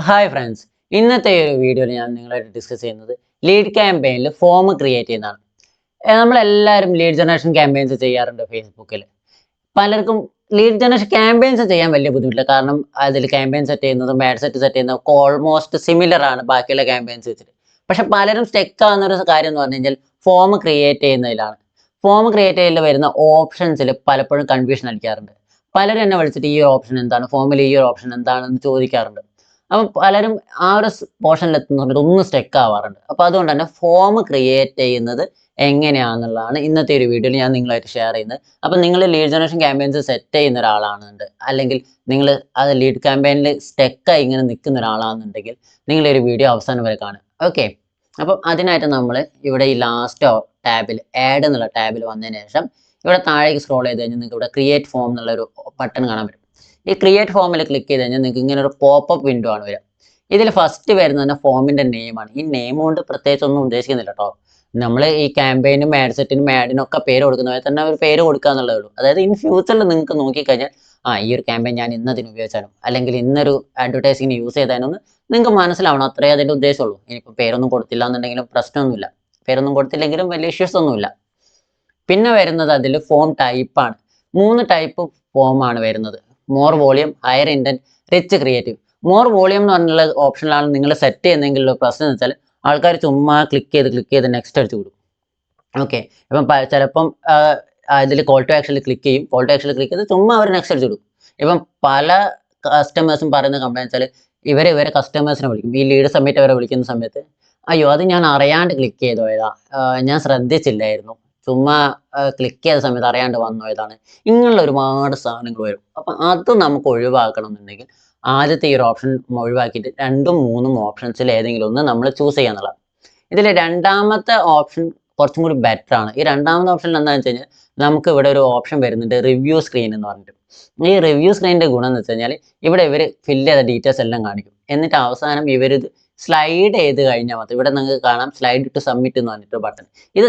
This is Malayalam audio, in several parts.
ഹായ് ഫ്രണ്ട്സ്, ഇന്നത്തെ ഈ ഒരു വീഡിയോയിൽ ഞാൻ നിങ്ങളായിട്ട് ഡിസ്കസ് ചെയ്യുന്നത് ലീഡ് ക്യാമ്പയിനിൽ ഫോം ക്രിയേറ്റ് ചെയ്യുന്നതാണ്. നമ്മളെല്ലാവരും ലീഡ് ജനറേഷൻ ക്യാമ്പയിൻസ് ചെയ്യാറുണ്ട് ഫേസ്ബുക്കിൽ. പലർക്കും ലീഡ് ജനറേഷൻ ക്യാമ്പയിൻസ് ചെയ്യാൻ വലിയ ബുദ്ധിമുട്ടില്ല. കാരണം അതിൽ ക്യാമ്പയിൻ സെറ്റ് ചെയ്യുന്നതും ആഡ് സെറ്റ് ചെയ്യുന്നതും ഒക്കെ ഓൾമോസ്റ്റ് സിമിലർ ആണ് ബാക്കിയുള്ള ക്യാമ്പയിൻസ് വെച്ചിട്ട്. പക്ഷെ പലരും സ്റ്റെക്ക് ആവുന്ന ഒരു കാര്യം എന്ന് പറഞ്ഞു കഴിഞ്ഞാൽ ഫോം ക്രിയേറ്റ് ചെയ്യുന്നതിലാണ്. ഫോം ക്രിയേറ്റ് ചെയ്യൽ വരുന്ന ഓപ്ഷൻസിൽ പലപ്പോഴും കൺഫ്യൂഷൻ അടിക്കാറുണ്ട്. പലരും എന്നെ വിളിച്ചിട്ട് ഈ ഓപ്ഷൻ എന്താണ്, ഫോമിൽ ഈ ഒരു ഓപ്ഷൻ എന്താണെന്ന് ചോദിക്കാറുണ്ട്. അപ്പം പലരും ആ ഒരു പോർഷനിൽ എത്തുന്ന സമയത്ത് ഒന്ന് സ്റ്റെക്ക് ആവാറുണ്ട്. അപ്പോൾ അതുകൊണ്ട് തന്നെ ഫോം ക്രിയേറ്റ് ചെയ്യുന്നത് എങ്ങനെയാണെന്നുള്ളതാണ് ഇന്നത്തെ ഒരു വീഡിയോയിൽ ഞാൻ നിങ്ങളായിട്ട് ഷെയർ ചെയ്യുന്നത്. അപ്പം നിങ്ങൾ ലീഡ് ജനറേഷൻ ക്യാമ്പയിൻസ് സെറ്റ് ചെയ്യുന്ന ഒരാളാണെന്നുണ്ട്, അല്ലെങ്കിൽ നിങ്ങൾ അത് ലീഡ് ക്യാമ്പയിനിൽ സ്റ്റെക്കായി ഇങ്ങനെ നിൽക്കുന്ന ഒരാളാണെന്നുണ്ടെങ്കിൽ നിങ്ങൾ ഒരു വീഡിയോ അവസാനം വരെ കാണുക. ഓക്കെ, അപ്പം അതിനായിട്ട് നമ്മൾ ഇവിടെ ഈ ലാസ്റ്റ് ടാബിൽ ആഡ് എന്നുള്ള ടാബിൽ വന്നതിന് ശേഷം ഇവിടെ താഴേക്ക് സ്ക്രോൾ ചെയ്ത് കഴിഞ്ഞാൽ നിങ്ങൾക്ക് ഇവിടെ ക്രിയേറ്റ് ഫോം എന്നുള്ളൊരു ബട്ടൺ കാണാൻ പറ്റും. ഈ ക്രിയേറ്റ് ഫോമിൽ ക്ലിക്ക് ചെയ്ത് കഴിഞ്ഞാൽ നിങ്ങൾക്ക് ഇങ്ങനെ ഒരു പോപ്പപ്പ് വിൻഡോ ആണ് വരിക. ഇതിൽ ഫസ്റ്റ് വരുന്നത് തന്നെ ഫോമിന്റെ നെയിമാണ്. ഈ നെയിം കൊണ്ട് പ്രത്യേകിച്ച് ഒന്നും ഉദ്ദേശിക്കുന്നില്ല കേട്ടോ. നമ്മൾ ഈ ക്യാമ്പയിനും ആഡ് സെറ്റിനും ആഡിനും ഒക്കെ പേര് കൊടുക്കുന്ന പോലെ തന്നെ ഒരു പേര് കൊടുക്കുക എന്നുള്ളതേ ഉള്ളൂ. അതായത് ഇൻ ഫ്യൂച്ചറിൽ നിങ്ങൾക്ക് നോക്കിക്കഴിഞ്ഞാൽ ഈ ഒരു ക്യാമ്പയിൻ ഞാൻ ഇന്നതിന് ഉപയോഗിച്ചാലും അല്ലെങ്കിൽ ഇന്നൊരു അഡ്വർടൈസിങ്ങിന് യൂസ് ചെയ്താലൊന്ന് നിങ്ങൾക്ക് മനസ്സിലാവണം. അത്രേ അതിൻ്റെ ഉദ്ദേശമുള്ളൂ. ഇനിയിപ്പോൾ പേരൊന്നും കൊടുത്തില്ല എന്നുണ്ടെങ്കിലും പ്രശ്നമൊന്നുമില്ല. പേരൊന്നും കൊടുത്തില്ലെങ്കിലും വലിയ ഇഷ്യൂസ് ഒന്നുമില്ല. പിന്നെ വരുന്നത് അതിൽ ഫോം ടൈപ്പാണ്. 3 ടൈപ്പ് ഫോമാണ് വരുന്നത്. More volume, higher intent, rich creative. More volume എന്ന് പറഞ്ഞുള്ള ഓപ്ഷനിലാണ് നിങ്ങൾ സെറ്റ് ചെയ്യുന്നതെങ്കിലുള്ള പ്രശ്നം എന്ന് വെച്ചാൽ ആൾക്കാർ ചുമ്മാ ക്ലിക്ക് ചെയ്ത് നെക്സ്റ്റ് അടിച്ച് വിടും. ഓക്കെ, ഇപ്പം ചിലപ്പം ഇതിൽ കോൾ ടു ആക്ഷനിൽ ക്ലിക്ക് ചെയ്യും. കോൾ ടു ആക്ഷനിൽ ക്ലിക്ക് ചെയ്ത് ചുമ്മാ അവർ നെക്സ്റ്റ് അടിച്ച് വിടും. ഇപ്പം പല കസ്റ്റമേഴ്സും പറയുന്ന കംപ്ലൈൻറ്റ് വെച്ചാൽ ഇവരെ കസ്റ്റമേഴ്സിനെ വിളിക്കും. ഈ ലീഡ് സബ്മിറ്റ് അവരെ വിളിക്കുന്ന സമയത്ത് അയ്യോ അത് ഞാൻ അറിയാണ്ട് ക്ലിക്ക് ചെയ്ത് പോയതാ, ഞാൻ ശ്രദ്ധിച്ചില്ലായിരുന്നു, ചുമ്മാ ക്ലിക്ക് ചെയ്ത സമയത്ത് അറിയാണ്ട് വന്നു പോയതാണ്. ഇങ്ങനെയുള്ള ഒരുപാട് സാധനങ്ങൾ വരും. അപ്പം അത് നമുക്ക് ഒഴിവാക്കണം എന്നുണ്ടെങ്കിൽ ആദ്യത്തെ ഈ ഒരു ഓപ്ഷൻ ഒഴിവാക്കിയിട്ട് 2ഉം 3ഉം ഓപ്ഷൻസിൽ ഏതെങ്കിലും ഒന്ന് നമ്മൾ ചൂസ് ചെയ്യാന്നുള്ളതാണ്. ഇതിൽ രണ്ടാമത്തെ ഓപ്ഷൻ കുറച്ചും കൂടി ബെറ്റർ ആണ്. ഈ രണ്ടാമത്തെ ഓപ്ഷനിൽ എന്താണെന്ന് വെച്ച് കഴിഞ്ഞാൽ നമുക്ക് ഇവിടെ ഒരു ഓപ്ഷൻ വരുന്നുണ്ട്, റിവ്യൂ സ്ക്രീൻ എന്ന് പറഞ്ഞിട്ട്. ഈ റിവ്യൂ സ്ക്രീനിന്റെ ഗുണം എന്ന് വെച്ച് കഴിഞ്ഞാൽ ഇവിടെ ഇവർ ഫില്ല് ചെയ്ത ഡീറ്റെയിൽസ് എല്ലാം കാണിക്കും. എന്നിട്ട് അവസാനം ഇവരിത് സ്ലൈഡ് ചെയ്ത് കഴിഞ്ഞാൽ മാത്രം ഇവിടെ നിങ്ങൾക്ക് കാണാം സ്ലൈഡ് ടു സബ്മിറ്റ് എന്ന് പറഞ്ഞിട്ട് ബട്ടൺ. ഇത്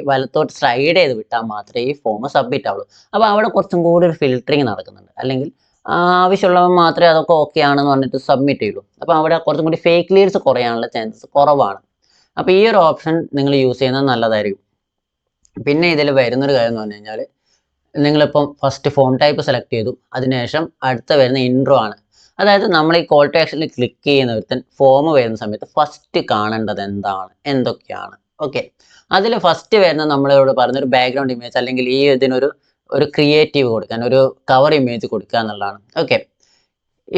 വലത്തോട്ട് സ്ലൈഡ് ചെയ്ത് വിട്ടാൽ മാത്രമേ ഈ ഫോം സബ്മിറ്റ് ആവുള്ളൂ. അപ്പോൾ അവിടെ കുറച്ചും കൂടി ഒരു ഫിൽറ്ററിങ് നടക്കുന്നുണ്ട്. അല്ലെങ്കിൽ ആവശ്യമുള്ളവർ മാത്രമേ അതൊക്കെ ഓക്കെ ആണെന്ന് പറഞ്ഞിട്ട് സബ്മിറ്റ് ചെയ്യുള്ളൂ. അപ്പോൾ അവിടെ കുറച്ചും കൂടി ഫേക്ക് ലീഡ്സ് കുറയാനുള്ള ചാൻസസ് കുറവാണ്. അപ്പോൾ ഈ ഒരു ഓപ്ഷൻ നിങ്ങൾ യൂസ് ചെയ്യുന്നത് നല്ലതായിരിക്കും. പിന്നെ ഇതിൽ വരുന്നൊരു കാര്യം എന്ന് പറഞ്ഞു കഴിഞ്ഞാൽ നിങ്ങളിപ്പം ഫസ്റ്റ് ഫോം ടൈപ്പ് സെലക്ട് ചെയ്തു, അതിനുശേഷം അടുത്ത വരുന്ന ഇൻട്രോ ആണ്. അതായത് നമ്മൾ ഈ കോൾ ടു ആക്ഷനിൽ ക്ലിക്ക് ചെയ്യുന്ന ഒരുത്തൻ ഫോം വരുന്ന സമയത്ത് ഫസ്റ്റ് കാണേണ്ടത് എന്തൊക്കെയാണ്. ഓക്കെ, അതിൽ ഫസ്റ്റ് വരുന്ന നമ്മളിവിടെ പറഞ്ഞൊരു ബാക്ക്ഗ്രൗണ്ട് ഇമേജ് അല്ലെങ്കിൽ ഈ ഇതിനൊരു ക്രിയേറ്റീവ് കൊടുക്കാൻ, ഒരു കവർ ഇമേജ് കൊടുക്കുക എന്നുള്ളതാണ്. ഓക്കെ,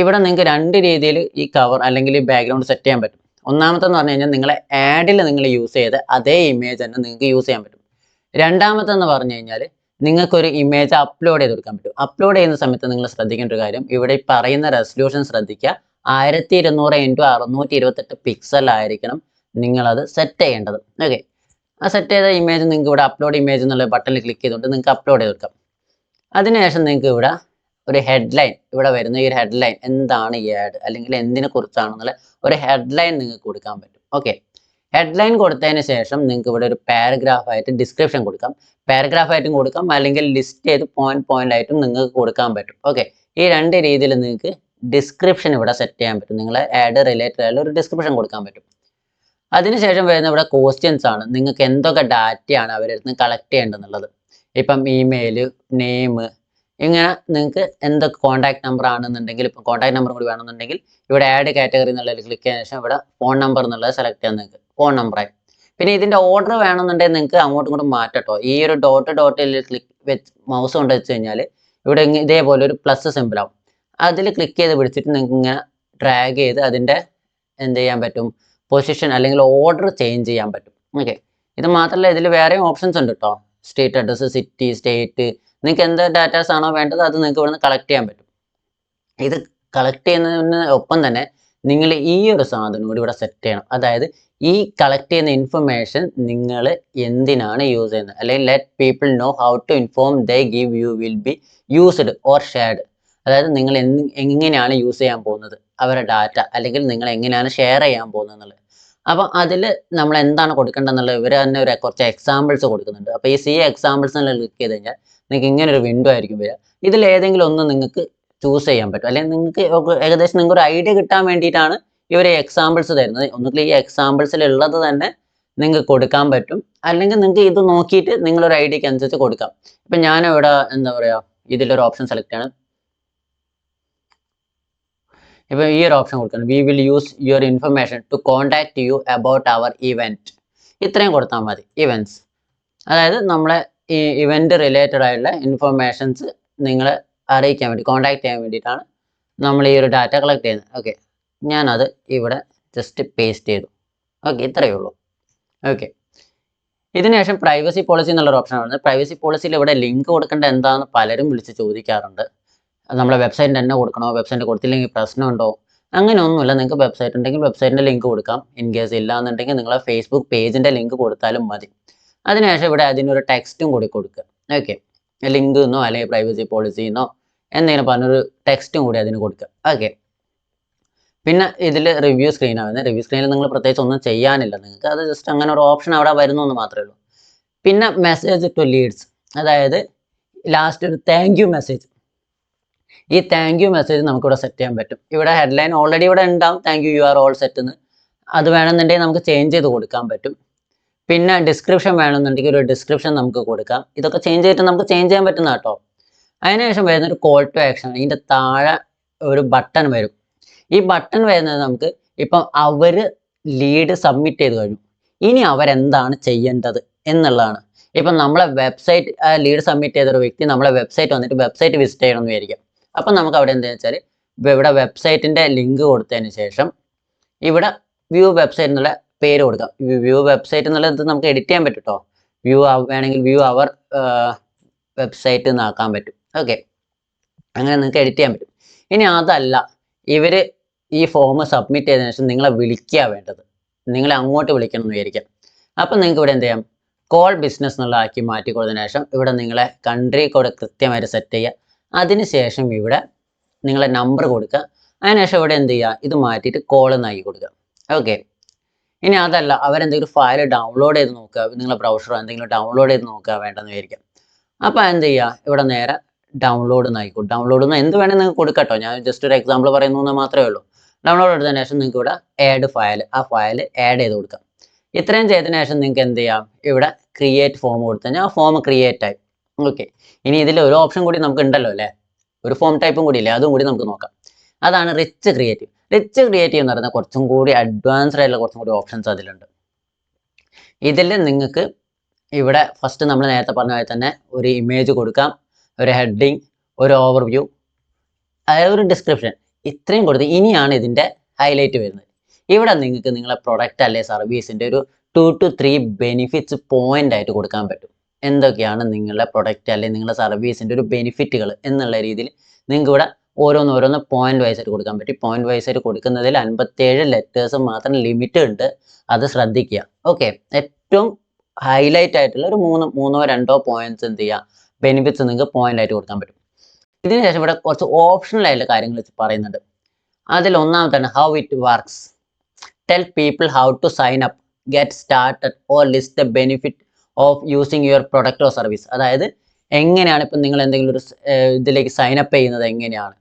ഇവിടെ നിങ്ങൾക്ക് 2 രീതിയിൽ ഈ കവർ അല്ലെങ്കിൽ ഈ ബാക്ക്ഗ്രൗണ്ട് സെറ്റ് ചെയ്യാൻ പറ്റും. ഒന്നാമത്തെന്ന് പറഞ്ഞു കഴിഞ്ഞാൽ നിങ്ങളെ ആഡിൽ നിങ്ങൾ യൂസ് ചെയ്ത അതേ ഇമേജ് തന്നെ നിങ്ങൾക്ക് യൂസ് ചെയ്യാൻ പറ്റും. രണ്ടാമത്തെന്ന് പറഞ്ഞു കഴിഞ്ഞാൽ നിങ്ങൾക്കൊരു ഇമേജ് അപ്ലോഡ് ചെയ്ത് കൊടുക്കാൻ പറ്റും. അപ്ലോഡ് ചെയ്യുന്ന സമയത്ത് നിങ്ങൾ ശ്രദ്ധിക്കേണ്ട ഒരു കാര്യം, ഇവിടെ ഈ പറയുന്ന റെസൊല്യൂഷൻ ശ്രദ്ധിക്കുക. 1200x628 പിക്സൽ ആയിരിക്കണം നിങ്ങളത് സെറ്റ് ചെയ്യേണ്ടത്. ഓക്കെ, ആ സെറ്റ് ചെയ്ത ഇമേജ് നിങ്ങൾക്ക് ഇവിടെ അപ്ലോഡ് ഇമേജ് എന്നുള്ള ബട്ടണിൽ ക്ലിക്ക് ചെയ്തുകൊണ്ട് നിങ്ങൾക്ക് അപ്ലോഡ് ചെയ്ത് കൊടുക്കാം. അതിനുശേഷം നിങ്ങൾക്ക് ഇവിടെ ഒരു ഹെഡ്ലൈൻ, ഇവിടെ വരുന്ന ഈ ഒരു ഹെഡ്ലൈൻ എന്താണ് ഈ ആഡ് അല്ലെങ്കിൽ എന്തിനെ കുറിച്ചാണെന്നുള്ള ഒരു ഹെഡ്ലൈൻ നിങ്ങൾക്ക് കൊടുക്കാൻ പറ്റും. ഓക്കെ, ഹെഡ്ലൈൻ കൊടുത്തതിന് ശേഷം നിങ്ങൾക്ക് ഇവിടെ ഒരു പാരഗ്രാഫ് ആയിട്ട് ഡിസ്ക്രിപ്ഷൻ കൊടുക്കാം. പാരഗ്രാഫ് ആയിട്ടും കൊടുക്കാം, അല്ലെങ്കിൽ ലിസ്റ്റ് ചെയ്ത് പോയിന്റ് ആയിട്ടും നിങ്ങൾക്ക് കൊടുക്കാൻ പറ്റും. ഓക്കെ, ഈ 2 രീതിയിൽ നിങ്ങൾക്ക് ഡിസ്ക്രിപ്ഷൻ ഇവിടെ സെറ്റ് ചെയ്യാൻ പറ്റും. നിങ്ങളെ ആഡ് റിലേറ്റഡ് ആയിട്ടുള്ള ഒരു ഡിസ്ക്രിപ്ഷൻ കൊടുക്കാൻ പറ്റും. അതിനുശേഷം വരുന്ന ഇവിടെ ക്വസ്റ്റ്യൻസ് ആണ്. നിങ്ങൾക്ക് എന്തൊക്കെ ഡാറ്റയാണ് അവരുടെ അടുത്ത് കളക്ട് ചെയ്യേണ്ടതെന്നുള്ളത്. ഇപ്പം ഇമെയിൽ, നെയിം, ഇങ്ങനെ നിങ്ങൾക്ക് എന്തൊക്കെ കോൺടാക്ട് നമ്പർ ആണെന്നുണ്ടെങ്കിൽ, ഇപ്പം കോൺടാക്ട് നമ്പർ കൂടി വേണമെന്നുണ്ടെങ്കിൽ ഇവിടെ ആഡ് കാറ്റഗറി എന്നുള്ളതിൽ ക്ലിക്ക് ചെയ്തതിനു ശേഷം ഇവിടെ ഫോൺ നമ്പർ എന്നുള്ളത് സെലക്ട് ചെയ്യാൻ നിങ്ങൾക്ക് ഫോൺ നമ്പറായി. പിന്നെ ഇതിൻ്റെ ഓർഡർ വേണമെന്നുണ്ടെങ്കിൽ നിങ്ങൾക്ക് അങ്ങോട്ടും ഇങ്ങോട്ടും മാറ്റട്ടോ. ഈ ഒരു ഡോട്ടിൽ ക്ലിക്ക് വെച്ച് മൗസ് കൊണ്ട് വെച്ച് കഴിഞ്ഞാൽ ഇവിടെ ഇതേപോലെ ഒരു പ്ലസ് സിമ്പിൾ ആവും. അതിൽ ക്ലിക്ക് ചെയ്ത് പിടിച്ചിട്ട് നിങ്ങൾക്ക് ഇങ്ങനെ ഡ്രാഗ് ചെയ്ത് അതിൻ്റെ എന്ത് ചെയ്യാൻ പറ്റും, പൊസിഷൻ അല്ലെങ്കിൽ ഓർഡർ ചേഞ്ച് ചെയ്യാൻ പറ്റും. ഓക്കെ, ഇത് മാത്രമല്ല ഇതിൽ വേറെയും ഓപ്ഷൻസ് ഉണ്ട് കേട്ടോ. സ്ട്രീറ്റ് അഡ്രസ്സ്, സിറ്റി, സ്റ്റേറ്റ്, നിങ്ങൾക്ക് എന്ത് ഡാറ്റാസ് ആണോ വേണ്ടത് അത് നിങ്ങൾക്ക് ഇവിടുന്ന് കളക്ട് ചെയ്യാൻ പറ്റും. ഇത് കളക്ട് ചെയ്യുന്നതിന് ഒപ്പം തന്നെ നിങ്ങൾ ഈ ഒരു സാധനം കൂടി ഇവിടെ സെറ്റ് ചെയ്യണം. അതായത് ഈ കളക്ട് ചെയ്യുന്ന ഇൻഫർമേഷൻ നിങ്ങൾ എന്തിനാണ് യൂസ് ചെയ്യുന്നത്, അല്ലെങ്കിൽ let people know how to inform they give you will be used or shared. അതായത് നിങ്ങൾ എങ്ങനെയാണ് യൂസ് ചെയ്യാൻ പോകുന്നത് അവരുടെ ഡാറ്റ, അല്ലെങ്കിൽ നിങ്ങൾ എങ്ങനെയാണ് ഷെയർ ചെയ്യാൻ പോകുന്നത് എന്നുള്ളത്. അപ്പം അതിൽ നമ്മൾ എന്താണ് കൊടുക്കേണ്ടതെന്നുള്ളത് ഇവർ തന്നെ കുറച്ച് എക്സാമ്പിൾസ് കൊടുക്കുന്നുണ്ട്. അപ്പോൾ ഈ എക്സാമ്പിൾസ് എല്ലാം ക്ലിക്ക് ചെയ്ത് കഴിഞ്ഞാൽ നിങ്ങൾക്ക് ഇങ്ങനെ ഒരു വിൻഡോ ആയിരിക്കും വരിക. ഇതിൽ ഏതെങ്കിലും ഒന്ന് നിങ്ങൾക്ക് ചൂസ് ചെയ്യാൻ പറ്റും. അല്ലെങ്കിൽ നിങ്ങൾക്ക് ഏകദേശം നിങ്ങൾക്ക് ഒരു ഐഡിയ കിട്ടാൻ വേണ്ടിയിട്ടാണ് ഇവർ എക്സാമ്പിൾസ് തരുന്നത്. ഒന്നുകിൽ ഈ എക്സാമ്പിൾസിൽ ഉള്ളത് തന്നെ നിങ്ങൾക്ക് കൊടുക്കാൻ പറ്റും, അല്ലെങ്കിൽ നിങ്ങൾക്ക് ഇത് നോക്കിയിട്ട് നിങ്ങളൊരു ഐഡിയക്ക് അനുസരിച്ച് കൊടുക്കാം. ഇപ്പം ഞാനിവിടെ എന്താ പറയുക, ഇതിലൊരു ഓപ്ഷൻ സെലക്ട് ആണ്. ഇപ്പോൾ ഈ ഒരു ഓപ്ഷൻ കൊടുക്കണം, we will use your information to contact you about our event. ഇത്രയും കൊടുത്താൽ മതി. ഇവൻറ്റ്സ്, അതായത് നമ്മളെ ഈ ഇവൻറ്റ് റിലേറ്റഡ് ആയിട്ടുള്ള ഇൻഫർമേഷൻസ് നിങ്ങളെ അറിയിക്കാൻ വേണ്ടി, കോൺടാക്ട് ചെയ്യാൻ വേണ്ടിയിട്ടാണ് നമ്മൾ ഈ ഒരു ഡാറ്റ കളക്ട് ചെയ്യുന്നത്. ഓക്കെ, ഞാനത് ഇവിടെ ജസ്റ്റ് പേസ്റ്റ് ചെയ്തു. ഓക്കെ, ഇത്രയേ ഉള്ളൂ. ഓക്കെ, ഇതിനുശേഷം പ്രൈവസി പോളിസി എന്നുള്ളൊരു ഓപ്ഷൻ ആണ്. പ്രൈവസി പോളിസിയിൽ ഇവിടെ ലിങ്ക് കൊടുക്കേണ്ട എന്താണെന്ന് പലരും വിളിച്ച് ചോദിക്കാറുണ്ട്. നമ്മളെ വെബ്സൈറ്റ് തന്നെ കൊടുക്കണോ, വെബ്സൈറ്റ് കൊടുത്തില്ലെങ്കിൽ പ്രശ്നമുണ്ടോ? അങ്ങനെയൊന്നുമില്ല. നിങ്ങൾക്ക് വെബ്സൈറ്റ് ഉണ്ടെങ്കിൽ വെബ്സൈറ്റിൻ്റെ ലിങ്ക് കൊടുക്കാം. ഇൻ കേസ് ഇല്ല എന്നുണ്ടെങ്കിൽ നിങ്ങളെ ഫേസ്ബുക്ക് പേജിൻ്റെ ലിങ്ക് കൊടുത്താലും മതി. അതിനുശേഷം ഇവിടെ അതിനൊരു ടെക്സ്റ്റും കൂടി കൊടുക്കുക. ഓക്കെ, ലിങ്ക് എന്നോ അല്ലെങ്കിൽ പ്രൈവസി പോളിസി എന്നോ എന്തെങ്കിലും പറഞ്ഞൊരു ടെക്സ്റ്റും കൂടി അതിന് കൊടുക്കുക. ഓക്കെ, പിന്നെ ഇതിൽ റിവ്യൂ സ്ക്രീനാണ് വരുന്നത്. റിവ്യൂ സ്ക്രീനിൽ നിങ്ങൾ പ്രത്യേകിച്ച് ഒന്നും ചെയ്യാനില്ല, നിങ്ങൾക്ക് അത് ജസ്റ്റ് അങ്ങനെ ഒരു ഓപ്ഷൻ അവിടെ വരുന്നു എന്ന് മാത്രമേ ഉള്ളൂ. പിന്നെ മെസ്സേജ് ടു ലീഡ്സ്, അതായത് ലാസ്റ്റ് ഒരു താങ്ക് യു മെസ്സേജ്. ഈ താങ്ക് യു മെസ്സേജ് നമുക്കിവിടെ സെറ്റ് ചെയ്യാൻ പറ്റും. ഇവിടെ ഹെഡ്ലൈൻ ഓൾറെഡി ഇവിടെ ഉണ്ടാവും, thank you are all set എന്ന്. അത് വേണമെന്നുണ്ടെങ്കിൽ നമുക്ക് ചേഞ്ച് ചെയ്ത് കൊടുക്കാൻ പറ്റും. പിന്നെ ഡിസ്ക്രിപ്ഷൻ വേണമെന്നുണ്ടെങ്കിൽ ഒരു ഡിസ്ക്രിപ്ഷൻ നമുക്ക് കൊടുക്കാം. ഇതൊക്കെ ചേഞ്ച് ചെയ്തിട്ട് നമുക്ക് ചേഞ്ച് ചെയ്യാൻ പറ്റുന്ന കേട്ടോ. അതിനുശേഷം വരുന്നൊരു കോൾ ടു ആക്ഷൻ. ഇതിൻ്റെ താഴെ ഒരു ബട്ടൺ വരും. ഈ ബട്ടൺ വരുന്നത് നമുക്ക് ഇപ്പം അവർ ലീഡ് സബ്മിറ്റ് ചെയ്ത് കഴിഞ്ഞു, ഇനി അവരെന്താണ് ചെയ്യേണ്ടത് എന്നുള്ളതാണ്. ഇപ്പം നമ്മളെ വെബ്സൈറ്റ് ലീഡ് സബ്മിറ്റ് ചെയ്തൊരു വ്യക്തി നമ്മളെ വെബ്സൈറ്റ് വന്നിട്ട് വെബ്സൈറ്റ് വിസിറ്റ് ചെയ്യണം എന്ന് വിചാരിക്കാം. അപ്പം നമുക്ക് അവിടെ എന്താണെന്ന് വെച്ചാൽ ഇവിടെ വെബ്സൈറ്റിൻ്റെ ലിങ്ക് കൊടുത്തതിന് ശേഷം ഇവിടെ വ്യൂ വെബ്സൈറ്റ് എന്നുള്ള പേര് കൊടുക്കാം. വ്യൂ വെബ്സൈറ്റ് എന്നുള്ളത് നമുക്ക് എഡിറ്റ് ചെയ്യാൻ പറ്റും കേട്ടോ. വേണമെങ്കിൽ വ്യൂ അവർ വെബ്സൈറ്റ് എന്നാക്കാൻ പറ്റും. ഓക്കെ, അങ്ങനെ നിങ്ങൾക്ക് എഡിറ്റ് ചെയ്യാൻ പറ്റും. ഇനി അതല്ല, ഇവർ ഈ ഫോം സബ്മിറ്റ് ചെയ്തതിനു ശേഷം നിങ്ങളെ വിളിക്കുക വേണ്ടത്, നിങ്ങളെ അങ്ങോട്ട് വിളിക്കണം എന്ന് വിചാരിക്കാം. അപ്പം നിങ്ങൾക്ക് ഇവിടെ എന്ത് ചെയ്യാം, കോൾ ബിസിനസ് എന്നുള്ളതാക്കി മാറ്റി കൊടുത്തതിന് ശേഷം ഇവിടെ നിങ്ങളെ കൺട്രി കോഡ് കൃത്യമായിട്ട് സെറ്റ് ചെയ്യുക. അതിനുശേഷം ഇവിടെ നിങ്ങളെ നമ്പർ കൊടുക്കുക. അതിനുശേഷം ഇവിടെ എന്ത് ചെയ്യുക, ഇത് മാറ്റിയിട്ട് കോൾ എന്നാക്കി കൊടുക്കുക. ഓക്കെ, ഇനി അതല്ല, അവരെന്തെങ്കിലും ഫയൽ ഡൗൺലോഡ് ചെയ്ത് നോക്കുക, നിങ്ങളെ ബ്രൗസറോ എന്തെങ്കിലും ഡൗൺലോഡ് ചെയ്ത് നോക്കുക വേണ്ടെന്ന് വിചാരിക്കാം. അപ്പോൾ എന്ത് ചെയ്യുക, ഇവിടെ നേരെ ഡൗൺലോഡ് എന്നായിക്കോട്ടെ. ഡൗൺലോഡ് എന്ന് എന്ത് വേണമെങ്കിൽ നിങ്ങൾക്ക് കൊടുക്കട്ടോ, ഞാൻ ജസ്റ്റ് ഒരു എക്സാമ്പിൾ പറയുന്നു എന്ന് മാത്രമേ ഉള്ളൂ. ഡൗൺലോഡ് എടുത്തതിന് ശേഷം നിങ്ങൾക്ക് ഇവിടെ ആഡ് ഫയൽ, ആ ഫയൽ ആഡ് ചെയ്ത് കൊടുക്കാം. ഇത്രയും ചെയ്തതിന് ശേഷം നിങ്ങൾക്ക് എന്ത് ചെയ്യാം, ഇവിടെ ക്രിയേറ്റ് ഫോം കൊടുത്തു കഴിഞ്ഞാൽ ആ ഫോം ക്രിയേറ്റ് ആയി. ഓക്കെ, ഇനി ഇതിൽ ഒരു ഓപ്ഷൻ കൂടി നമുക്ക് ഉണ്ടല്ലോ അല്ലേ, ഒരു ഫോം ടൈപ്പും കൂടി ഇല്ലേ, അതും കൂടി നമുക്ക് നോക്കാം. അതാണ് റിച്ച് ക്രിയേറ്റീവ്. റിച്ച് ക്രിയേറ്റീവ് എന്ന് പറയുന്നത് കുറച്ചും കൂടി അഡ്വാൻസ്ഡ് ആയിട്ടുള്ള കുറച്ചും കൂടി ഓപ്ഷൻസ് അതിലുണ്ട്. ഇതിൽ നിങ്ങൾക്ക് ഇവിടെ ഫസ്റ്റ് നമ്മൾ നേരത്തെ പറഞ്ഞ പോലെ തന്നെ ഒരു ഇമേജ് കൊടുക്കാം, ഒരു ഹെഡിങ്, ഒരു ഓവർവ്യൂ, അതായത് ഒരു ഡിസ്ക്രിപ്ഷൻ, ഇത്രയും കൊടുത്ത് ഇനിയാണ് ഇതിൻ്റെ ഹൈലൈറ്റ് വരുന്നത്. ഇവിടെ നിങ്ങൾക്ക് നിങ്ങളെ പ്രൊഡക്റ്റ് അല്ലെ സർവീസിൻ്റെ ഒരു 2 to 3 ബെനിഫിറ്റ്സ് പോയിന്റ് ആയിട്ട് കൊടുക്കാൻ പറ്റും. എന്തൊക്കെയാണ് നിങ്ങളുടെ പ്രൊഡക്റ്റ് അല്ലെങ്കിൽ നിങ്ങളുടെ സർവീസിൻ്റെ ഒരു ബെനിഫിറ്റുകൾ എന്നുള്ള രീതിയിൽ നിങ്ങൾക്ക് ഇവിടെ ഓരോന്ന് പോയിന്റ് വൈസ് ആയിട്ട് കൊടുക്കാൻ പറ്റും. പോയിന്റ് വൈസ് ആയിട്ട് കൊടുക്കുന്നതിൽ 57 ലെറ്റേഴ്സ് മാത്രം ലിമിറ്റ് ഉണ്ട്, അത് ശ്രദ്ധിക്കുക. ഓക്കെ, ഏറ്റവും ഹൈലൈറ്റ് ആയിട്ടുള്ള ഒരു മൂന്നോ രണ്ടോ പോയിന്റ്സ് എന്ത് ചെയ്യുക, ബെനിഫിറ്റ്സ് നിങ്ങൾക്ക് പോയിന്റ് ആയിട്ട് കൊടുക്കാൻ പറ്റും. ഇതിനുശേഷം ഇവിടെ കുറച്ച് ഓപ്ഷണൽ ആയിട്ടുള്ള കാര്യങ്ങൾ പറയുന്നുണ്ട്. അതിൽ ഒന്നാമത്താണ് how it works. Tell people how to sign up, get started or list the benefit of using your product or service. അതായത് എങ്ങനെയാണ് ഇപ്പം നിങ്ങൾ എന്തെങ്കിലും ഒരു ഇതിലേക്ക് സൈൻ അപ്പ് ചെയ്യുന്നത്, എങ്ങനെയാണ്,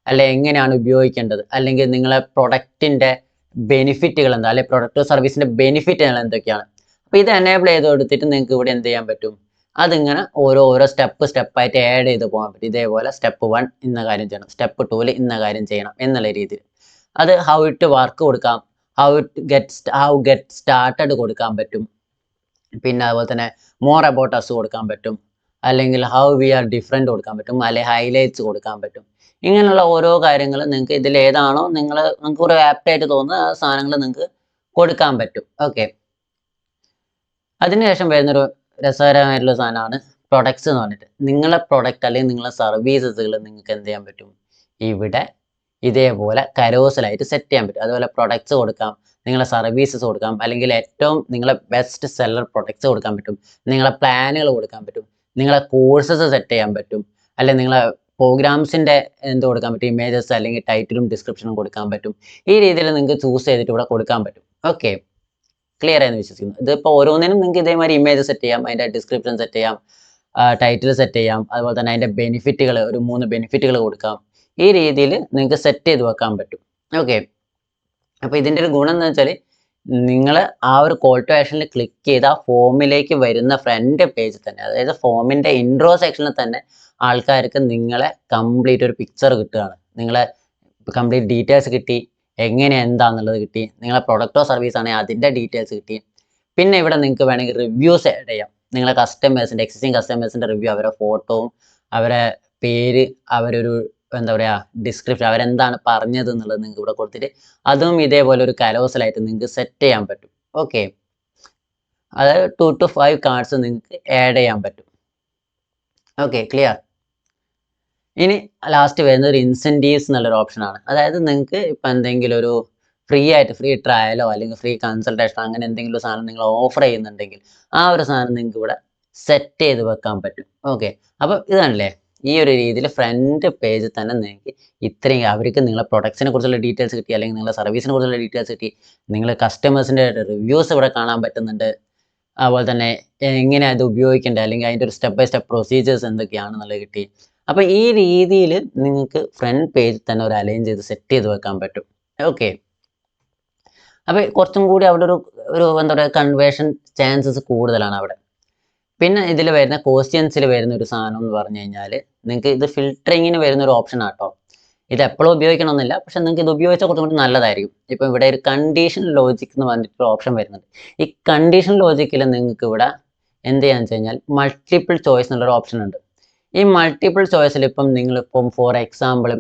അല്ലെ എങ്ങനെയാണ് ഉപയോഗിക്കേണ്ടത്, അല്ലെങ്കിൽ നിങ്ങളെ പ്രൊഡക്റ്റിൻ്റെ ബെനിഫിറ്റുകൾ എന്താ, അല്ലെങ്കിൽ പ്രൊഡക്റ്റ് സർവീസിൻ്റെ ബെനിഫിറ്റുകൾ എന്തൊക്കെയാണ്. അപ്പോൾ ഇത് എനേബിൾ ചെയ്ത് കൊടുത്തിട്ട് നിങ്ങൾക്ക് ഇവിടെ എന്ത് ചെയ്യാൻ പറ്റും, അതിങ്ങനെ ഓരോ സ്റ്റെപ്പായിട്ട് ആഡ് ചെയ്ത് പോകാൻ പറ്റും. ഇതേപോലെ സ്റ്റെപ്പ് 1 ഇന്ന കാര്യം ചെയ്യണം, സ്റ്റെപ്പ് 2 ഇന്ന കാര്യം ചെയ്യണം എന്നുള്ള രീതിയിൽ. അത് ഹൗ ഇറ്റ് വർക്ക് കൊടുക്കാം, ഹൗ ഗെറ്റ് സ്റ്റാർട്ടഡ് കൊടുക്കാൻ പറ്റും. പിന്നെ അതുപോലെ തന്നെ മോർ അബൌട്ട് അസ് കൊടുക്കാൻ പറ്റും, അല്ലെങ്കിൽ ഹൗ വി ആർ ഡിഫറെൻറ്റ് കൊടുക്കാൻ പറ്റും, അല്ലെങ്കിൽ ഹൈലൈറ്റ്സ് കൊടുക്കാൻ പറ്റും. ഇങ്ങനെയുള്ള ഓരോ കാര്യങ്ങൾ നിങ്ങൾക്ക് ഇതിൽ ഏതാണോ നിങ്ങൾക്ക് ഒരു ആപ്റ്റായിട്ട് തോന്നുന്ന ആ സാധനങ്ങൾ നിങ്ങൾക്ക് കൊടുക്കാൻ പറ്റും. ഓക്കെ, അതിനുശേഷം വരുന്നൊരു രസകരമായിട്ടുള്ള സാധനമാണ് പ്രൊഡക്ട്സ് എന്ന് പറഞ്ഞിട്ട്. നിങ്ങളെ പ്രൊഡക്റ്റ് അല്ലെങ്കിൽ നിങ്ങളെ സർവീസസുകൾ നിങ്ങൾക്ക് എന്ത് ചെയ്യാൻ പറ്റും, ഇവിടെ ഇതേപോലെ കരോസലായിട്ട് സെറ്റ് ചെയ്യാൻ പറ്റും. അതുപോലെ പ്രൊഡക്ട്സ് കൊടുക്കാം, നിങ്ങളെ സർവീസസ് കൊടുക്കാം, അല്ലെങ്കിൽ ഏറ്റവും നിങ്ങളെ ബെസ്റ്റ് സെല്ലർ പ്രൊഡക്ട്സ് കൊടുക്കാൻ പറ്റും, നിങ്ങളെ പ്ലാനുകൾ കൊടുക്കാൻ പറ്റും, നിങ്ങളെ കോഴ്സസ് സെറ്റ് ചെയ്യാൻ പറ്റും, അല്ലെങ്കിൽ നിങ്ങളെ പ്രോഗ്രാംസിൻ്റെ എന്ത് കൊടുക്കാൻ പറ്റും, ഇമേജസ് അല്ലെങ്കിൽ ടൈറ്റിലും ഡിസ്ക്രിപ്ഷനും കൊടുക്കാൻ പറ്റും. ഈ രീതിയിൽ നിങ്ങൾക്ക് ചൂസ് ചെയ്തിട്ട് ഇവിടെ കൊടുക്കാൻ പറ്റും. ഓക്കെ, ക്ലിയർ ആയെന്ന് വിശ്വസിക്കുന്നു. ഇതിപ്പോൾ ഓരോന്നിനും നിങ്ങൾക്ക് ഇതേമാതിരി ഇമേജ് സെറ്റ് ചെയ്യാം, അതിൻ്റെ ഡിസ്ക്രിപ്ഷൻ സെറ്റ് ചെയ്യാം, ടൈറ്റിൽ സെറ്റ് ചെയ്യാം, അതുപോലെ തന്നെ അതിൻ്റെ ബെനിഫിറ്റുകൾ ഒരു 3 ബെനിഫിറ്റുകൾ കൊടുക്കാം. ഈ രീതിയിൽ നിങ്ങൾക്ക് സെറ്റ് ചെയ്ത് വെക്കാൻ പറ്റും. ഓക്കെ, അപ്പോൾ ഇതിൻ്റെ ഒരു ഗുണം എന്ന് വെച്ചാൽ നിങ്ങൾ ആ ഒരു കോൾ ടു ആക്ഷനിൽ ക്ലിക്ക് ചെയ്ത് ആ ഫോമിലേക്ക് വരുന്ന ഫ്രണ്ട് പേജ് തന്നെ, അതായത് ഫോമിൻ്റെ ഇൻട്രോ സെക്ഷനിൽ തന്നെ ആൾക്കാർക്ക് നിങ്ങളെ കംപ്ലീറ്റ് ഒരു പിക്ചർ കിട്ടുകയാണ്. നിങ്ങളെ കംപ്ലീറ്റ് ഡീറ്റെയിൽസ് കിട്ടി, എങ്ങനെ എന്താണെന്നുള്ളത് കിട്ടി, നിങ്ങളെ പ്രൊഡക്റ്റോ സർവീസ് ആണെങ്കിൽ അതിൻ്റെ ഡീറ്റെയിൽസ് കിട്ടി. പിന്നെ ഇവിടെ നിങ്ങൾക്ക് വേണമെങ്കിൽ റിവ്യൂസ് ആഡ് ചെയ്യാം. നിങ്ങളെ കസ്റ്റമേഴ്സിൻ്റെ, എക്സിസ്റ്റിംഗ് കസ്റ്റമേഴ്സിൻ്റെ റിവ്യൂ, അവരുടെ ഫോട്ടോവും അവരെ പേര്, അവരൊരു എന്താ പറയുക ഡിസ്ക്രിപ്ഷൻ, അവരെന്താണ് പറഞ്ഞത് എന്നുള്ളത് നിങ്ങൾക്ക് ഇവിടെ കൊടുത്തിട്ട് അതും ഇതേപോലെ ഒരു കലോസലായിട്ട് നിങ്ങൾക്ക് സെറ്റ് ചെയ്യാൻ പറ്റും. ഓക്കെ, അതായത് 2 to 5 കാർഡ്സ് നിങ്ങൾക്ക് ആഡ് ചെയ്യാൻ പറ്റും. Okay, clear. ഇനി ലാസ്റ്റ് വരുന്നത് ഒരു ഇൻസെൻറ്റീവ്സ് എന്നുള്ളൊരു ഓപ്ഷനാണ്. അതായത് നിങ്ങൾക്ക് ഇപ്പം എന്തെങ്കിലും ഒരു ഫ്രീ ട്രയലോ അല്ലെങ്കിൽ ഫ്രീ കൺസൾട്ടേഷനോ അങ്ങനെ എന്തെങ്കിലും ഒരു സാധനം നിങ്ങൾ ഓഫർ ചെയ്യുന്നുണ്ടെങ്കിൽ ആ ഒരു സാധനം നിങ്ങൾക്ക് ഇവിടെ സെറ്റ് ചെയ്ത് വെക്കാൻ പറ്റും. ഓക്കെ, അപ്പോൾ ഇതാണല്ലേ ഈ ഒരു രീതിയിൽ ഫ്രണ്ട് പേജിൽ തന്നെ നിങ്ങൾക്ക് ഇത്രയും അവർക്ക് നിങ്ങളെ പ്രൊഡക്ട്സിനെ കുറിച്ചുള്ള ഡീറ്റെയിൽസ് കിട്ടി, അല്ലെങ്കിൽ നിങ്ങളെ സർവീസിനെ കുറിച്ചുള്ള ഡീറ്റെയിൽസ് കിട്ടി, നിങ്ങളെ കസ്റ്റമേഴ്സിൻ്റെ റിവ്യൂസ് ഇവിടെ കാണാൻ പറ്റുന്നുണ്ട്. അതുപോലെ തന്നെ എങ്ങനെ അത് ഉപയോഗിക്കേണ്ടത്, അല്ലെങ്കിൽ അതിൻ്റെ ഒരു സ്റ്റെപ്പ് ബൈ സ്റ്റെപ്പ് പ്രൊസീജിയേഴ്സ് എന്തൊക്കെയാണെന്നുള്ളത് കിട്ടി. അപ്പോൾ ഈ രീതിയിൽ നിങ്ങൾക്ക് ഫ്രണ്ട് പേജിൽ തന്നെ ഒരു അലൈൻ ചെയ്ത് സെറ്റ് ചെയ്ത് വെക്കാൻ പറ്റും. ഓക്കെ, അപ്പോൾ കുറച്ചും കൂടി അവിടെ ഒരു എന്താ പറയുക കൺവേർഷൻ ചാൻസസ് കൂടുതലാണ് അവിടെ. പിന്നെ ഇതിൽ വരുന്ന ക്വസ്റ്റ്യൻസിൽ വരുന്ന ഒരു സാധനം എന്ന് പറഞ്ഞു കഴിഞ്ഞാൽ നിങ്ങൾക്ക് ഇത് ഫിൽറ്ററിങ്ങിന് വരുന്ന ഒരു ഓപ്ഷൻ ആട്ടോ. ഇത് എപ്പോഴും ഉപയോഗിക്കണമെന്നില്ല, പക്ഷെ നിങ്ങൾക്ക് ഇത് ഉപയോഗിച്ചാൽ കുറച്ചും കൂടി നല്ലതായിരിക്കും. ഇപ്പോൾ ഇവിടെ ഒരു കണ്ടീഷൻ ലോജിക് എന്ന് പറഞ്ഞിട്ടൊരു ഓപ്ഷൻ വരുന്നുണ്ട്. ഈ കണ്ടീഷൻ ലോജിക്കിൽ നിങ്ങൾക്ക് ഇവിടെ എന്ത് ചെയ്യാന്ന് വെച്ച് കഴിഞ്ഞാൽ മൾട്ടിപ്പിൾ ചോയ്സ് എന്നുള്ളൊരു ഓപ്ഷൻ ഉണ്ട്. ഈ മൾട്ടിപ്പിൾ ചോയ്സിൽ ഇപ്പം നിങ്ങളിപ്പം ഫോർ എക്സാമ്പിൾ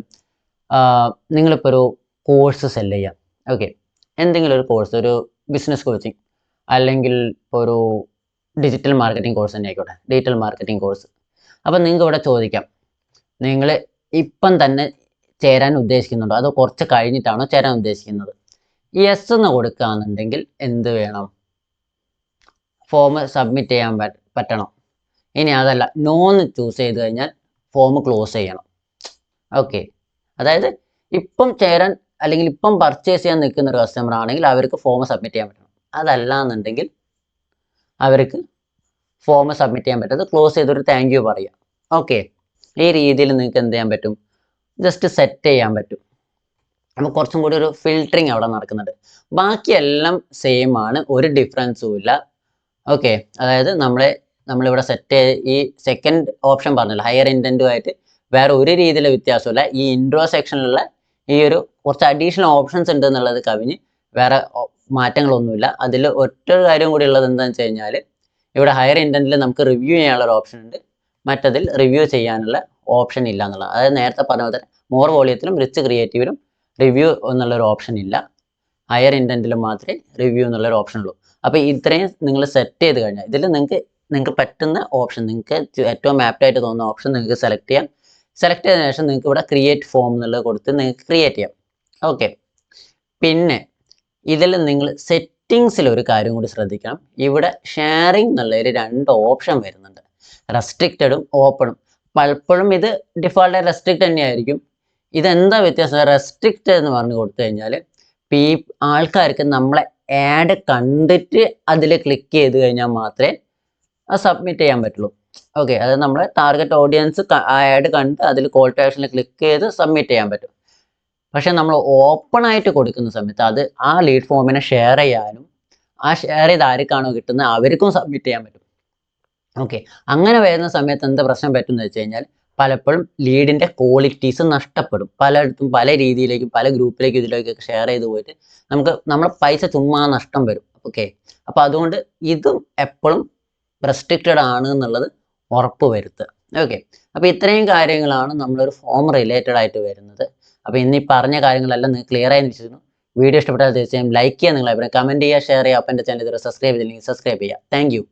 നിങ്ങളിപ്പോൾ ഒരു കോഴ്സ് സെല് ചെയ്യാം. ഓക്കെ, എന്തെങ്കിലും ഒരു കോഴ്സ്, ഒരു ബിസിനസ് കോച്ചിങ് അല്ലെങ്കിൽ ഒരു ഡിജിറ്റൽ മാർക്കറ്റിംഗ് കോഴ്സ് തന്നെ ആയിക്കോട്ടെ, ഡിജിറ്റൽ മാർക്കറ്റിംഗ് കോഴ്സ്. അപ്പം നിങ്ങൾക്ക് ഇവിടെ ചോദിക്കാം, നിങ്ങൾ ഇപ്പം തന്നെ ചേരാൻ ഉദ്ദേശിക്കുന്നുണ്ടോ അതോ കുറച്ച് കഴിഞ്ഞിട്ടാണോ ചേരാൻ ഉദ്ദേശിക്കുന്നത്? യെസ് എന്ന് കൊടുക്കുകയാണെന്നുണ്ടെങ്കിൽ എന്ത് വേണം? ഫോം സബ്മിറ്റ് ചെയ്യാൻ പറ്റണം. ഇനി അതല്ല നോ എന്ന് ചൂസ് ചെയ്ത് കഴിഞ്ഞാൽ ഫോം ക്ലോസ് ചെയ്യണം. ഓക്കെ, അതായത് ഇപ്പം ചേരാൻ അല്ലെങ്കിൽ ഇപ്പം പർച്ചേസ് ചെയ്യാൻ നിൽക്കുന്ന ഒരു കസ്റ്റമർ ആണെങ്കിൽ അവർക്ക് ഫോം സബ്മിറ്റ് ചെയ്യാൻ പറ്റണം. അതല്ല എന്നുണ്ടെങ്കിൽ അവർക്ക് ഫോം സബ്മിറ്റ് ചെയ്യാൻ പറ്റാതെ ക്ലോസ് ചെയ്തൊരു താങ്ക് യു പറയുക. ഓക്കെ, ഈ രീതിയിൽ നിങ്ങൾക്ക് എന്ത് ചെയ്യാൻ പറ്റും? ജസ്റ്റ് സെറ്റ് ചെയ്യാൻ പറ്റും. അപ്പോൾ കുറച്ചും കൂടി ഒരു ഫിൽറ്ററിങ് അവിടെ നടക്കുന്നുണ്ട്. ബാക്കിയെല്ലാം സെയിം ആണ്, ഒരു ഡിഫറൻസും ഇല്ല. ഓക്കെ, അതായത് നമ്മളിവിടെ സെറ്റ് ഈ സെക്കൻഡ് ഓപ്ഷൻ പറഞ്ഞല്ലോ, ഹയർ ഇൻറ്റൻറ്റുമായിട്ട് വേറെ ഒരു രീതിയിലെ വ്യത്യാസമില്ല. ഈ ഇൻട്രോ സെക്ഷനിലുള്ള ഈ ഒരു കുറച്ച് അഡീഷണൽ ഓപ്ഷൻസ് ഉണ്ട് എന്നുള്ളത് കവിഞ്ഞ് വേറെ മാറ്റങ്ങളൊന്നുമില്ല. അതിൽ ഒറ്റ കാര്യം കൂടി ഉള്ളത് എന്താണെന്ന് വെച്ച് കഴിഞ്ഞാൽ ഇവിടെ ഹയർ ഇൻറ്റൻറ്റിൽ നമുക്ക് റിവ്യൂ ചെയ്യാനുള്ള ഒരു ഓപ്ഷൻ ഉണ്ട്, മറ്റതിൽ റിവ്യൂ ചെയ്യാനുള്ള ഓപ്ഷൻ ഇല്ല എന്നുള്ളത്. അതായത് നേരത്തെ പറഞ്ഞ പോലെ മോർ വോളിയത്തിലും റിച്ച് ക്രിയേറ്റീവിലും റിവ്യൂ എന്നുള്ളൊരു ഓപ്ഷൻ ഇല്ല, ഹയർ ഇൻറ്റൻറ്റിൽ മാത്രമേ റിവ്യൂ എന്നുള്ളൊരു ഓപ്ഷൻ ഉള്ളൂ. അപ്പോൾ ഇത്രയും നിങ്ങൾ സെറ്റ് ചെയ്ത് കഴിഞ്ഞാൽ ഇതിൽ നിങ്ങൾക്ക് പറ്റുന്ന ഓപ്ഷൻ, നിങ്ങൾക്ക് ഏറ്റവും ആപ്റ്റായിട്ട് തോന്നുന്ന ഓപ്ഷൻ നിങ്ങൾക്ക് സെലക്ട് ചെയ്യാം. സെലക്ട് ചെയ്തതിനു ശേഷം നിങ്ങൾക്ക് ഇവിടെ ക്രിയേറ്റ് ഫോം എന്നുള്ളത് കൊടുത്ത് നിങ്ങൾക്ക് ക്രിയേറ്റ് ചെയ്യാം. ഓക്കെ, പിന്നെ ഇതിൽ നിങ്ങൾ സെറ്റിങ്സിൽ ഒരു കാര്യം കൂടി ശ്രദ്ധിക്കണം. ഇവിടെ ഷെയറിംഗ് എന്നുള്ളൊരു 2 ഓപ്ഷൻ വരുന്നുണ്ട്, റെസ്ട്രിക്റ്റഡും ഓപ്പണും. പലപ്പോഴും ഇത് ഡിഫോൾട്ടായി റെസ്ട്രിക്റ്റ് തന്നെയായിരിക്കും. ഇതെന്താ വ്യത്യാസം? റെസ്ട്രിക്റ്റ് എന്ന് പറഞ്ഞു കൊടുത്തു കഴിഞ്ഞാൽ ആൾക്കാർക്ക് നമ്മളെ ആഡ് കണ്ടിട്ട് അതിൽ ക്ലിക്ക് ചെയ്ത് കഴിഞ്ഞാൽ മാത്രമേ അത് സബ്മിറ്റ് ചെയ്യാൻ പറ്റുള്ളൂ. ഓക്കെ, അത് നമ്മളെ ടാർഗറ്റ് ഓഡിയൻസ് ആഡ് കണ്ട് അതിൽ കോൾ ടു ആക്ഷനിൽ ക്ലിക്ക് ചെയ്ത് സബ്മിറ്റ് ചെയ്യാൻ പറ്റും. പക്ഷെ നമ്മൾ ഓപ്പൺ ആയിട്ട് കൊടുക്കുന്ന സമയത്ത് അത് ആ ലീഡ് ഫോമിനെ ഷെയർ ചെയ്യാനും ആ ഷെയർ ചെയ്ത് ആർക്കാണോ കിട്ടുന്നത് അവർക്കും സബ്മിറ്റ് ചെയ്യാൻ പറ്റും. ഓക്കെ, അങ്ങനെ വരുന്ന സമയത്ത് എന്താ പ്രശ്നം പറ്റുമെന്ന് വെച്ച് കഴിഞ്ഞാൽ പലപ്പോഴും ലീഡിൻ്റെ ക്വാളിറ്റീസ് നഷ്ടപ്പെടും. പലയിടത്തും പല രീതിയിലേക്കും പല ഗ്രൂപ്പിലേക്കും ഇതിലേക്കൊക്കെ ഷെയർ ചെയ്ത് പോയിട്ട് നമ്മളെ പൈസ ചുമ്മാ നഷ്ടം വരും. ഓക്കെ, അപ്പോൾ അതുകൊണ്ട് ഇതും എപ്പോഴും റെസ്ട്രിക്റ്റഡ് ആണ് എന്നുള്ളത് ഉറപ്പ് വരുത്തുക. ഓക്കെ, അപ്പോൾ ഇത്രയും കാര്യങ്ങളാണ് നമ്മളൊരു ഫോം റിലേറ്റഡ് ആയിട്ട് വരുന്നത്. അപ്പോൾ ഇന്ന് ഈ പറഞ്ഞ കാര്യങ്ങളെല്ലാം നിങ്ങൾക്ക് ക്ലിയർ ആയി വിശ്വസിക്കുന്നു. വീഡിയോ ഇഷ്ടപ്പെട്ടാൽ തീർച്ചയായും ലൈക്ക് ചെയ്യുക, നിങ്ങളെ കമൻറ്റ് ചെയ്യുക, ഷെയർ ചെയ്യുക. അപ്പോൾ എൻ്റെ ചാനൽ ഇതുവരെ സബ്സ്ക്രൈബ് ചെയ്തില്ലെങ്കിൽ സബ്സ്ക്രൈബ് ചെയ്യുക. Thank you.